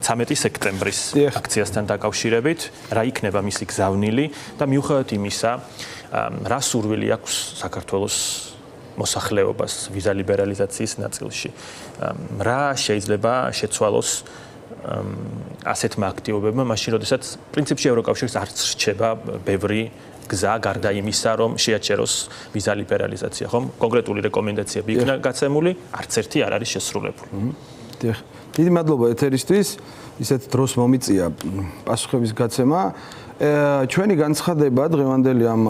13 სექტემბრის აქციასთან დაკავშირებით, რა იქნება მისი გზავნილი და მიუხედავად იმისა, რა სურვილი აქვს საქართველოს მოსახლეობას ვიზა ლიბერალიზაციის ნაწილში. რა შეიძლება შეცვალოს ასეთმა აქტივობებმა, მაშინ როდესაც პრინციპში ევროკავშირს არც რჩება ბევრი გზა გარდა იმისა, რომ შეაჩეროს ვიზა ლიბერალიზაცია, ხომ? კონკრეტული რეკომენდაციები იქნა გაცემული, არც ერთი არ არის შესრულებული. დიდი მადლობა ეთერისთვის, ისეთ დროს მომიწია პასუხების გაცემა. ჩვენი განცხადება, დღევანდელი ამ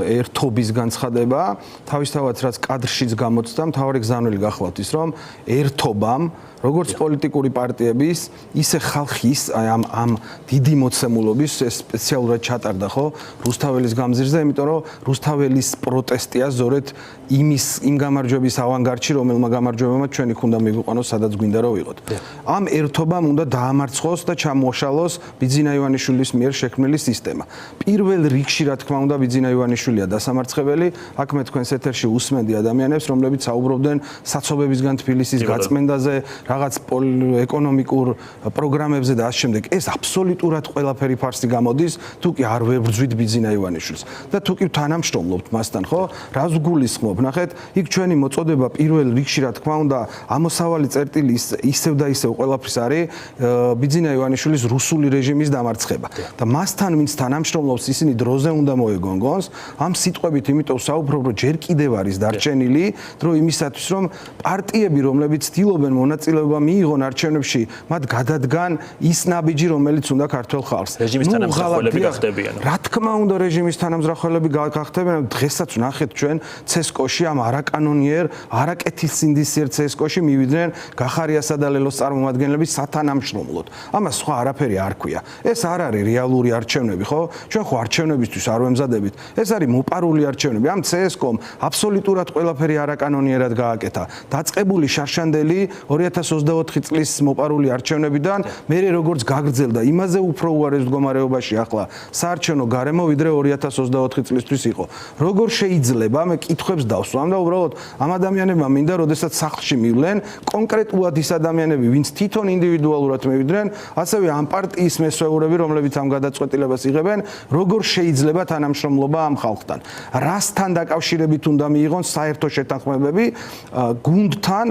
ერთობის განცხადება, თავისთავად რაც კადრშიც გამოჩნდა, მთავარი გზავნილი გახლავთ ის, რომ ერთობამ როგორც პოლიტიკური პარტიების, ისე ხალხის ამ დიდი მოცემულობის სპეციალურად ჩატარდა ხო რუსთაველის გამზირზე, იმიტომ რომ რუსთაველის პროტესტია ზორეთ იმ გამარჯვების ავანგარდში, რომელმა გამარჯვებამ ჩვენი ხუნდა მიგვიყვანოს, სადაც გვინდა რომ ვიყოთ. ამ ერთობამ უნდა დაამარცხოს და ჩამოშალოს ბიძინა ივანიშვილის მიერ შექმნილი სისტემა. პირველ რიგში, რა თქმა უნდა, ბიძინა ივანიშვილია დასამარცხებელი, აქ მე თქვენს ეთერში უსმენდი ადამიანებს, რომლებიც საუბრობდნენ საცობებისგან თბილისის გაწმენდაზე, რაღაც ეკონომიკურ პროგრამებზე და ამ შემდეგ. ეს აბსოლუტურად ყველაფერი ფარსი გამოდის, თუ კი არ ვებრძვით ბიძინა ივანიშვილს. და თუ კი თანამშრომლობთ მასთან, ხო? რას გულისხმობ? ნახეთ, იქ ჩვენი მოწოდება პირველ რიგში, რა თქმა უნდა, ამოსავალი წერტილი ისევ და ისევ ყველაფრის არის ბიძინა ივანიშვილის რუსული რეჟიმის დამარცხება. და მასთან ვინც თანამშრომლობს, ისინი დროზე უნდა მოეგონგონს. ამ სიტყვებით იმიტომ საუბრობ, რომ ჯერ კიდევ არის დარჩენილი დრო იმისათვის, რომ პარტიები, რომლებიც ცდილობენ მონაწილეობა მიიღონ არჩევნებში, მათ გადადგან ის ნაბიჯი, რომელიც უნდა ქართულ ხალხს. რეჟიმის თანამზრახველები გახდებიან. რა თქმა უნდა, რეჟიმის თანამზრახველები გახდებიან. დღესაც ნახეთ ჩვენ ცესკოში ამ არაკანონიერ, არაკეთილსინდისიერ ცესკოში მივიდნენ გახარიასა და ლელოს წარმომადგენლები სათანამშრომლოდ. ამას სხვა არაფერი არ ქვია. ეს არ არის რეალური არჩევნები, ხო? ჩვენ ხო არჩევნებისთვის არ ვემზადებით. ეს არის მოპარული არჩევნები. ამ ცესკომ აბსოლუტურად ყველაფერი არაკანონიერად გააკეთა. დაწყებული შარშანდელი 2024 წლის მოპარული არჩევნებიდან მერე როგორც გაგრძელდა, იმაზე უფრო უარეს მდგომარეობაში ახლა საარჩევნო გარემო ვიდრე 2024 წლისთვის იყო. როგორ შეიძლება მე კითხვებს დავსვამ და უბრალოდ ამ ადამიანებმა მინდა, როდესაც სახლში მივლენ, კონკრეტულად ის ადამიანები, ვინც თვითონ ინდივიდუალურად მივიდნენ, ასევე ამ პარტიის მესვეურები, რომლებიც ამ გადაწყვეტილებას იღებენ, როგორ შეიძლება თანამშრომლობა ამ ხალხთან. რასთან დაკავშირებით უნდა მიიღონ საერთო შეთანხმებები გუნდთან,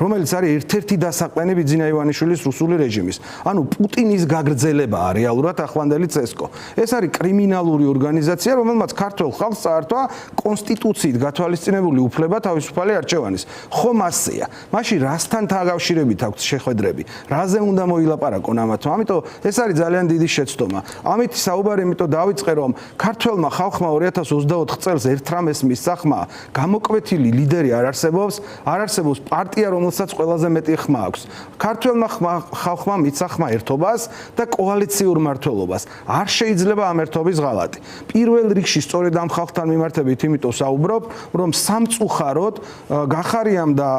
რომელიც არის ერთ-ერთი დასაყრდენი ბიძინა ივანიშვილის რუსული რეჟიმის. ანუ პუტინის გაგრძელებაა რეალურად ახლანდელი ცესკო. ეს არის კრიმინალური ორგანიზაცია, რომელმაც ქართულ ხალხს წაართვა კონსტიტუციით გათვალისწინებული უფლება თავისუფალი არჩევანის. ხომ ასეა. მაშინ რასთან დაკავშირებით აქვს შეხვედრები? რაზე უნდა მოილაპარაკონ ამათმა? ამიტომ ეს არის ძალიან დიდი შეცდომა. ამით საუბარი იმიტომ დავიწყე, რომ ქართველმა ხალხმა 2024 წელს ერთ-რამეს მისახმა, გამოკვეთილი ლიდერი არ არსებობს პარტია, რომელსაც ყველაზე მეტი ხმა აქვს. ქართველმა ხალხმა მისახმა ერთობას და კოალიციურ მმართველობას. არ შეიძლება ამ ერთობის ღალატი. პირველ რიგში სწორედ ამ ხალხთან მიმართებით იმიტომ საუბრობ, რომ სამწუხაროდ გახარიამ და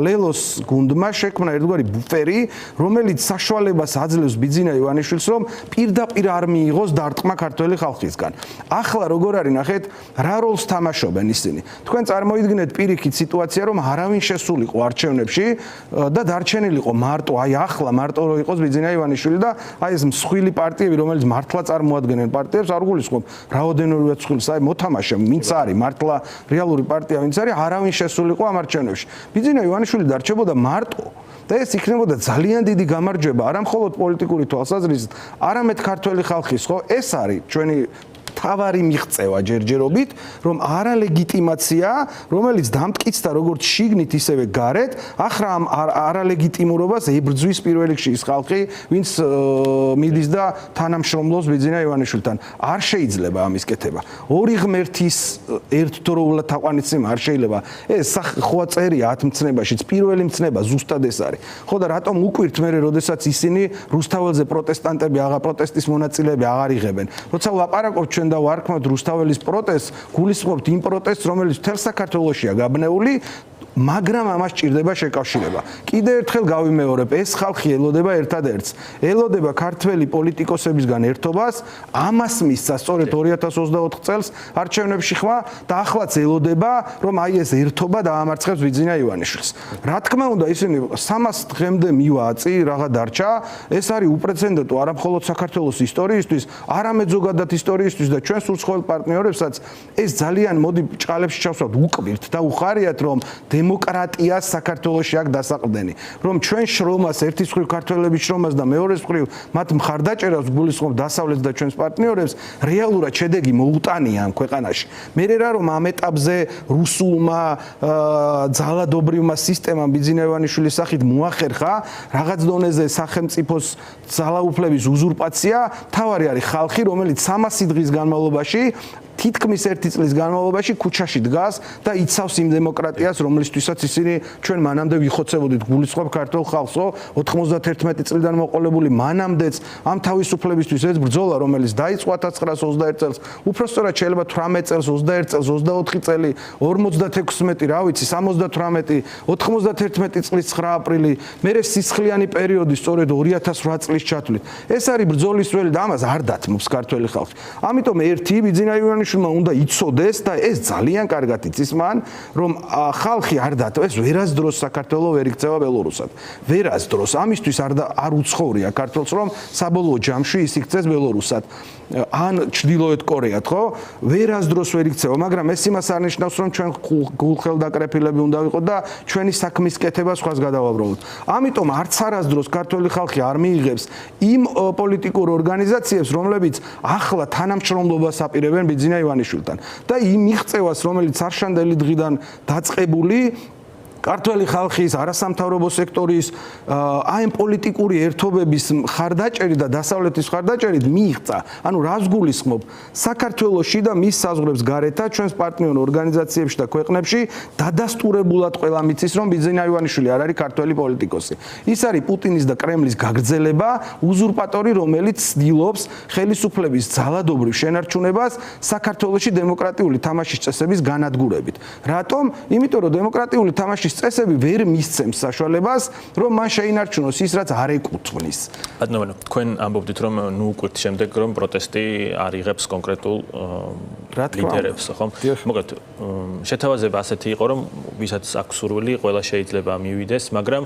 ლელოს გუნდმა შექმნა ერთგვარი ბუფერი, რომელიც საშუალებას აძლევს ბიძინა ივანიშვილს, რომ პირდაპირ არ მიიღოს დარტყმა ქართველი ხალხისგან. ახლა როგორ არის, ნახეთ, რა როლს თამაშობენ ისინი. თქვენ წარმოიდგინეთ პირიქით სიტუაცია, რომ არავინ შესულიყო არჩევნებში და დარჩენილიყო მარტო, ახლა მარტო რო იყოს ბიძინა ივანიშვილი და ეს მსხვილი პარტიები, რომელიც მართლა წარმოადგენენ პარტიებს, არ გულისხმობ, რაოდენობრივად მსხვილს, მოთამაშე, ვინც არის მართლა რეალური პარტია, ვინც არის, არავინ შესულიყო ამ არჩევნებში. ბიძინა ივანიშვილი დარჩებოდა მარტო. და ეს იქნებოდა ძალიან დიდი გამარჯვება, არა მხოლოდ პოლიტიკური თვალსაზრისით, არამედ ქართველი ხალხის, ხო? ეს არის ჩვენი თავარი მიღწევა ჯერჯერობით, რომ არალეგიტიმაცია, რომელიც დამტკიცდა როგორც შიგნით, ისევე გარეთ, ახლა ამ არალეგიტიმურობას ებრძვის პირველ რიგში ის ხალხი, ვინც მიდის და თანამშრომლობს ბიძინა ივანიშვილთან. არ შეიძლება ამის კეთება. ორი ღმერთის ერთდროულად თაყვანისცემა არ შეიძლება. ეს ხოა წერია 10 მცნებაშიც, პირველი მცნება ზუსტად ეს არის. ხო და რატომ უკვირთ მე, როდესაც ისინი რუსთაველზე პროტესტანტები, პროტესტის მონაწილეები აღარ იღებენ. როცა ვლაპარაკობ ჩვენ და ვარქმევთ რუსთაველის პროტესტს, გულისხმობთ იმ პროტესტს, რომელიც მთელ საქართველოშია გაბნეული, მაგრამ ამას ჭირდება შეკავშირება. კიდე ერთხელ გავიმეორებ, ეს ხალხი ელოდება ერთადერთს. ელოდება ქართველი პოლიტიკოსებისგან ერთობას, ამას მისცა სწორედ 2024 წელს არჩევნებში ხმა და ახლაც ელოდება, რომ აი ეს ერთობა დაამარცხებს ბიძინა ივანიშვილს. რა თქმა უნდა, ისინი 300 დღემდე მივააწი, რაღა დარჩა, ეს არის უპრეცედენტო არა მხოლოდ საქართველოს ისტორიისთვის, არამედ ზოგადად ისტორიისთვის და ჩვენ სრულწლოვან პარტნიორებსაც ეს ძალიან მოდი ჭყალებში ჩავსვათ უკბირთ და უხარიათ, რომ დემოკრატიას საქართველოში აქ დასაყრდენი, რომ ჩვენ შრომას ერთის მხრივ ქართველების შრომას და მეორეს მხრივ მათ მხარდაჭერას გულისხმობ დასავლეთს და ჩვენს პარტნიორებს, რეალურად შედეგი მოუტანია ამ ქვეყანაში. მე რა რომ ამ ეტაპზე რუსულმა ძალადობრივმა სისტემამ ბიძინა ივანიშვილის სახით მოახერხა რაღაც დონეზე სახელმწიფოს ძალაუფლების უზურპაცია, თავარი არის ხალხი, რომელიც 300 დღის განმავლობაში თითქმის 1 წლის განმავლობაში ქუჩაში დგას და იცავს იმ დემოკრატიას, რომლისთვისაც ისინი ჩვენ მანამდე ვიხოცებოდით. გულისხმობ ქართულ ხალხსო, 91 წლიდან მოყოლებული მანამდეც ამ თავისუფლებისთვის ეს ბრძოლა, რომელიც დაიწყო 1921 წელს, უпростоრად შეიძლება 18 წელს, 21 წელს, 24 წელი, 56, რა ვიცი, 78, 91 წლის 9 აპრილი, მერე სისხლიანი პერიოდი სწორედ 2008 წლის ჩათვლით. ეს არის ბრძოლის ველი და ამას არ დათმობს ქართველი ხალხი. ამიტომ ერთი ბიძინა ივანიშვილმა უნდა იცოდეს და ეს ძალიან კარგად იცის მან, რომ ხალხი არ დათო, ეს ვერასდროს საქართველოს ვერ იქცევა ბელორუსად. ვერასდროს ამისთვის არ უცხოურია ქართველს, რომ საბოლოო ჯამში ის იქცეს ბელორუსად. ან ჩრდილოეთ კორეად, ხო? ვერასდროს ვერ იქცევა, მაგრამ ეს იმას არ ნიშნავს, რომ ჩვენ გულხელდაკრეფილები უნდა ვიყოთ და ჩვენი საქმის კეთება სხვას გადავაბრალოთ. ამიტომ არც არასდროს ქართველი ხალხი არ მიიღებს იმ პოლიტიკურ ორგანიზაციებს, რომლებიც ახლა თანამშრომლობას აპირებენ ბიძინა ივანიშვილთან და იმ მიღწევას, რომელიც არშანდელი დღიდან დაწყებული ქართველი ხალხის, არასამთავრობო სექტორის, აი პოლიტიკური ერთობების ხარდაჭერით და დასავლეთის ხარდაჭერით მიიღწა. ანუ რას გულისხმობ? საქართველოში და მის საზღვრებს გარეთა ჩვენს პარტნიორ ორგანიზაციებში და ქვეყნებში დადასტურებულად ყველა მიცის, რომ ბიძინა ივანიშვილი არ არის ქართველი პოლიტიკოსი. ის არის პუტინის და კრემლის გაგრძელება, უზურპატორი, რომელიც ცდილობს ხელისუფლების ძალადობრივ შენარჩუნებას საქართველოში დემოკრატიული თამაშის წესების განადგურებით. რატომ? იმიტომ რომ დემოკრატიული თამაშის წესები ვერ მისცემს საშუალებას, რომ მან შეინარჩუნოს ის, რაც არ ეკუთვნის. ბატონო, თქვენ ამბობდით, რომ ნუ უკვე შემდეგ რომ პროტესტი არ იღებს კონკრეტულ ლიდერებს, ხო? მოკლედ, შეთავაზება ასეთი იყო, რომ ვისაც აქვს სურვილი, ყველა შეიძლება მივიდეს, მაგრამ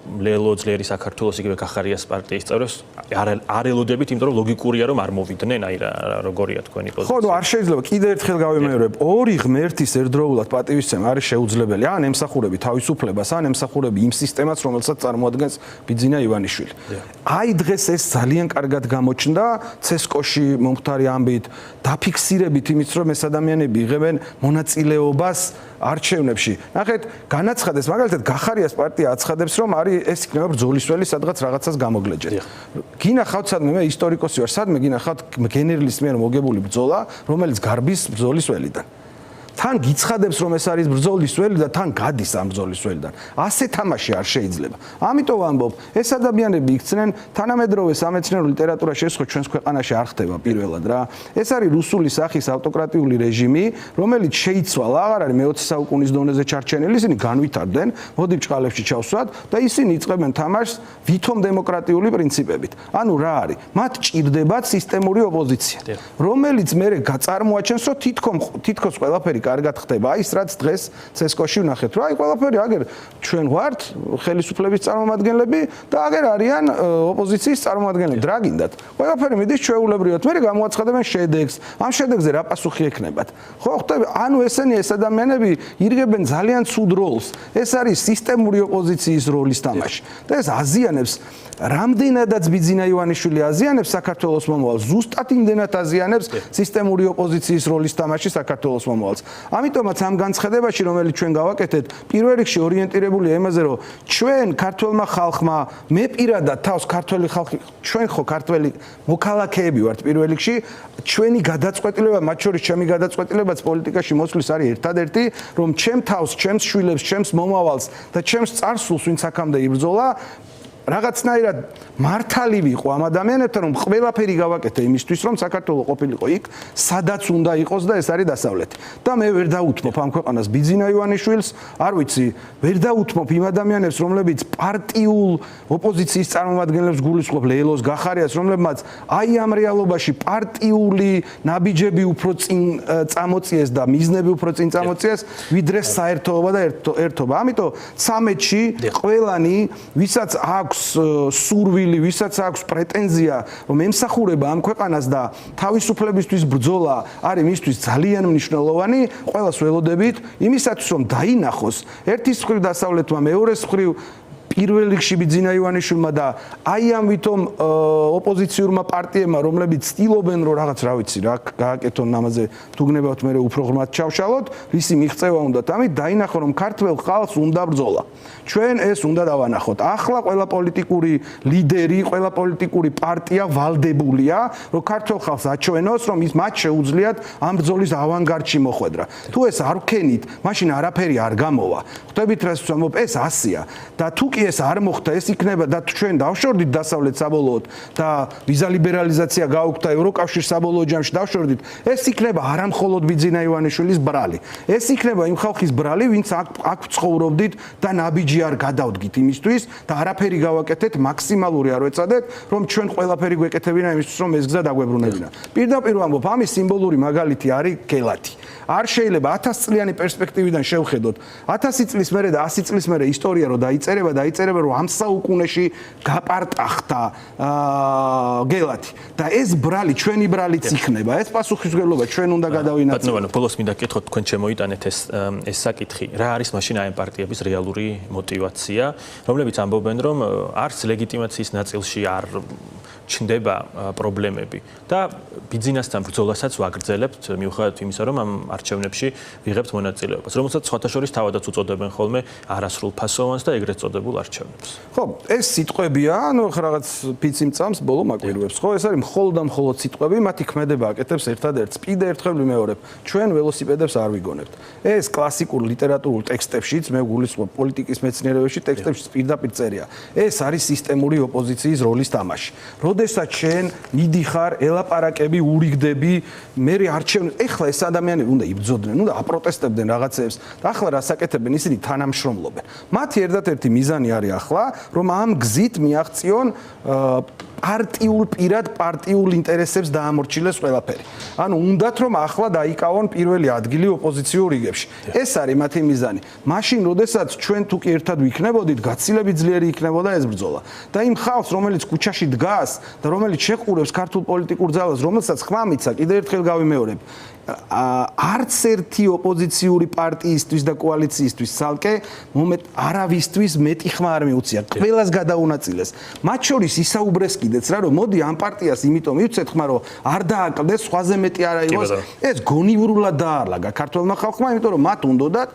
ლელო ძლიერი საქართველოს იგივე კახარიას პარტიის წევრებს არ ელოდებით, იმიტომ რომ ლოგიკურია რომ არ მოვიდნენ, აი როგორია თქვენი პოზიცია. ხო, ნუ არ შეიძლება კიდე ერთხელ გავიმეორებ, ორი ღმერთის ერთდროულად პატივისცემა არის შეუძლებელი. ან ემსახურები თავისუფლებას, ან ემსახურები იმ სისტემას, რომელსაც წარმოადგენს ბიძინა ივანიშვილი. აი დღეს ეს ძალიან კარგად გამოჩნდა ცესკოში მომხდარი ამბით, დაფიქსირებით იმით, რომ ეს ადამიანები იღებენ მონაწილეობას არჩევნებში. ნახეთ, განაცხადეს, მაგალითად, კახარიას პარტია აცხადებს, რომ არის ეს იქნება ბრძოლის ველი, სადღაც რაღაცას გამოგლეჯეთ. გინახავთ სადმე, მე ისტორიკოსი ვარ, სადმე გინახავთ გენერლის მიერ მოგებული ბრძოლა, რომელიც გარბის ბრძოლის ველიდან. თან გიცხადებს, რომ ეს არის ბრძოლის ველი და თან გადის ამ ბრძოლის ველიდან. ასე თამაში არ შეიძლება. ამიტომ ამბობ, ეს ადამიანები იქცნენ თანამედროვე სამეცნიერო ლიტერატურა შესხო ჩვენს ქვეყანაში არ ხდება პირველად რა. ეს არის რუსული სახის ავტოკრატიული რეჟიმი, რომელიც შეიცვალა, აღარ არის მე-20 საუკუნის დონეზე ჩარჩენილი, ისინი განვითარდნენ, მოდი ბჭყალებში ჩავსვათ და ისინი იწყებენ თამაშს ვითომ დემოკრატიული პრინციპებით. ანუ რა არის? მათ ჭირდებათ სისტემური ოპოზიცია, რომელიც მერე გაწარმოაჩენს, რომ თითქოს ყველაფერი კარგად ხდება. აი ის რაც დღეს ცესკოში ვნახეთ, რომ აი ყველაფერი აგერ ჩვენ ვართ ხელისუფლების წარმომადგენლები და აგერ არიან ოპოზიციის წარმომადგენლები. რა გინდათ? ყველაფერი მიდის ჩვეულებრივად. მე გამოაცხადებენ შედეგს. ამ შედეგზე რა პასუხი ექნებათ? ხო, ხვდები? ანუ ესენი ეს ადამიანები ირგებენ ძალიან ცუდ როლს. ეს არის სისტემური ოპოზიციის როლის თამაში. და ეს აზიანებს რამდენადაც ბიძინა ივანიშვილი აზიანებს საქართველოს მომავალს, ზუსტად იმდენად აზიანებს სისტემური ოპოზიციის როლის თამაში საქართველოს მომავალს. ამიტომაც ამ განცხადებაში, რომელიც ჩვენ გავაკეთეთ, პირველ რიგში ორიენტირებულია იმაზე, რომ ჩვენ ქართველმა ხალხმა, მე პირადად თავს ქართველი ხალხი, ჩვენ ხო ქართველი მოქალაქეები ვართ პირველ რიგში, ჩვენი გადაწყვეტილება, მათ შორის ჩემი გადაწყვეტილებაც პოლიტიკაში მოსვლის არის ერთადერთი, რომ ჩემ თავს, ჩემს შვილებს, ჩემს მომავალს და ჩემს წარსულს, ვინც აქამდე იბრძოლა, რაღაცნაირად მართალი ვიყო ამ ადამიანებთან, რომ ყველაფერი გავაკეთე იმისთვის, რომ საქართველოს ყოფილიყო იქ, სადაც უნდა იყოს და ეს არის დასავლეთი. და მე ვერ დაუთმობ ამ ქვეყანას ბიძინა ივანიშვილს, არ ვიცი, ვერ დაუთმობ იმ ადამიანებს, რომლებიც პარტიულ ოპოზიციის წარმომადგენლებს გულისხმობ ლელოს გახარიას, რომლებმაც აი ამ რეალობაში პარტიული ნაბიჯები უფრო წინ წამოწიეს და მიზნები უფრო წინ წამოწიეს, ვიდრე საერთოობა და ერთობა. ამიტომ 13-ში ყველანი, ვისაც აქვს სურვილი, ვისაც აქვს პრეტენზია, რომ ემსახურება ამ ქვეყანას და თავისუფლებისთვის ბრძოლა არის მისთვის ძალიან მნიშვნელოვანი, ყველას ველოდებით იმისათვის, რომ დაინახოს ერთის მხრივ დასავლეთმა, მეორეს მხრივ პირველ რიგში ბიძინა ივანიშვილმა და აი ამ ვითომ ოპოზიციურმა პარტიებმა, რომლებიც ცდილობენ რომ რაღაც რა ვიცი რა გააკეთონ ამაზე თუგნებავთ მე უფრო ღრმად ჩავშალოთ, ვისი მიღწევა უნდათ, ამით დაინახო რომ ქართველ ხალხს უნდა ბრძოლა. ჩვენ ეს უნდა დავანახოთ. ახლა ყველა პოლიტიკური ლიდერი, ყველა პოლიტიკური პარტია ვალდებულია, რომ ქართველ ხალხს აჩვენოს, რომ ის მათ შეუძლიათ ამ ბრძოლის ავანგარდში მოხვედრა. თუ ეს არ ვქენით, მაშინ არაფერი არ გამოვა. ხვდებით რას ვამბობ, ეს ასია და თუ კი ეს არ მოხდა, ეს იქნება და ჩვენ დავშორდით დასავლეთ საბოლოოდ და ვიზა ლიბერალიზაცია გაუქმდა ევროკავშირს საბოლოო ჯამში დავშორდით, ეს იქნება არა მხოლოდ ბიძინა ივანიშვილის ბრალი. ეს იქნება იმ ხალხის ბრალი, ვინც აქ ცხოვრობდით და ნაბიჯი არ გადავდგით იმისთვის და არაფერი გავაკეთეთ, მაქსიმალური არ ვეცადეთ, რომ ჩვენ ყველაფერი გვეკეთებინა იმისთვის, რომ ეს გზა დაგვებრუნებინა. პირდაპირ ვამბობ, ამის სიმბოლური მაგალითი არის გელათი. არ შეიძლება 1000 წლიანი პერსპექტივიდან შევხედოთ 1000 წლის მერე და 100 წლის მერე ისტორია რო დაიწერება რომ ამ საუკუნეში გაპარტახდა გელათი და ეს ბრალი ჩვენი ბრალიც იქნება ეს პასუხისმგებლობა ჩვენ უნდა გადავინაცვლოთ. ბატონო, ბოლოს მინდა გკითხოთ, თქვენ შემოიტანეთ ეს საკითხი, რა არის მაშინ აი ამ პარტიების რეალური мотивация, რომლებიც ამბობენ, რომ არც ლეგიტიმაციის ნაწილში არ ჩნდება პრობლემები და ბიძინასთან ბრძოლასაც ვაგრძელებთ მიუხედავად იმისა, რომ ამ არჩევნებში ვიღებთ მონაწილეობას, რომელსაც სხვათა შორის თავადაც უწოდებენ ხოლმე არასრულ ფასოვანს და ეგრეთ წოდებულ არჩევნებს. ხო, ეს სიტყვებია, ანუ რაღაც ფიცი მწამს ბოლო მაკვირვებს, ხო, ეს არის მხოლოდ და მხოლოდ სიტყვები, მათი ქმედება აკეთებს ერთადერთს. კიდე ერთხელ ვიმეორებ, ჩვენ ველოსიპედებს არ ვიგონებთ. ეს კლასიკურ ლიტერატურულ ტექსტებშიც, მე გულისხმობ პოლიტიკის მეცნიერებაში ტექსტებში პირდაპირ წერია. ეს არის სისტემური ოპოზიციის როლის თამაში. როდესაც შენ მიდიხარ, ელაპარაკები, ურიგდები, მე არჩევნებს, ეხლა ეს ადამიანები უნდა იბრძოდნენ, უნდა აპროტესტებდნენ რაღაცებს და ახლა რას აკეთებენ, ისინი თანამშრომლობენ. მათი ერთადერთი მიზანი არის ახლა, რომ ამ გზით მიაღწიონ პარტიულ პირად პარტიულ ინტერესებს დაამორჩილეს ყველაფერი. ანუ უნდათ რომ ახლა დაიკავონ პირველი ადგილი ოპოზიციურ რიგებში. ეს არის მათი მიზანი. მაშინ, როდესაც ჩვენ თუ კი ერთად ვიქნებოდით, გაცილებით ძლიერი იქნებოდა ეს ბრძოლა. და იმ ხალხს, რომელიც ქუჩაში დგას და რომელიც შეყურებს ქართულ პოლიტიკურ ძალას, რომელსაც ხმა მიცა, კიდევ ერთხელ გავიმეორებ, არც ერთი ოპოზიციური პარტიისთვის და კოალიციისთვის ცალკე არავისთვის მეტი ხმა არ მიუწია. ყველას გადაუნაწილეს. მათ შორის ისაუბრეს კიდეც რა, რომ მოდი ამ პარტიას იმიტომ მივცეთ ხმა, რომ არ დააკლდეს, სხვაზე მეტი არ აიღოს. ეს გონივრულად დაარლაგა ქართველმა ხალხმა, იმიტომ რომ მათ უნდათ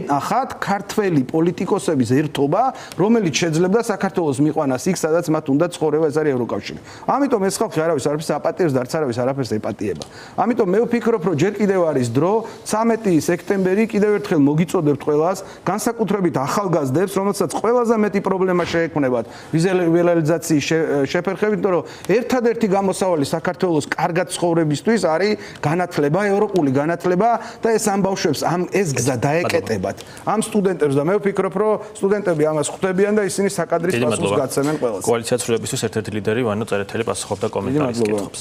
ნახათ ქართველი პოლიტიკოსების ერთობა, რომელიც შეძლებდა საქართველოს მიყვანას იქ, სადაც მათ უნდა ცხოვრება, ეს არის ევროკავშირი. ამიტომ ეს ხალხი არავის არაფერს აპატიებს და არც არავის არაფერს ეპატიება. ამიტომ მე ვფიქრობ, რომ ჯერ კიდევ არის დრო 13 სექტემბერი კიდევ ერთხელ მოგიწოდებთ ყველას, განსაკუთრებით ახალგაზრდებს, რომელსაც ყველაზე მეტი პრობლემა შეექმნებათ ვიზა ლიბერალიზაციის შეფერხებით, იმიტომ რომ ერთადერთი გამოსავალი საქართველოს კარგად ცხოვრებისთვის არის განათლება, ევროპული განათლება და ეს ამ ბავშვებს ეს გზა დაეკეტებათ. ამ სტუდენტებს და მე ვფიქრობ, რომ სტუდენტები ამას ხვდებიან და ისინი საკადრის პასუხს გაცემენ ყველას. კოალიციაცრულებისთვის ერთ-ერთი ლიდერი ვანო წერეთელი პასუხობდა კომენტარის კითხვებს.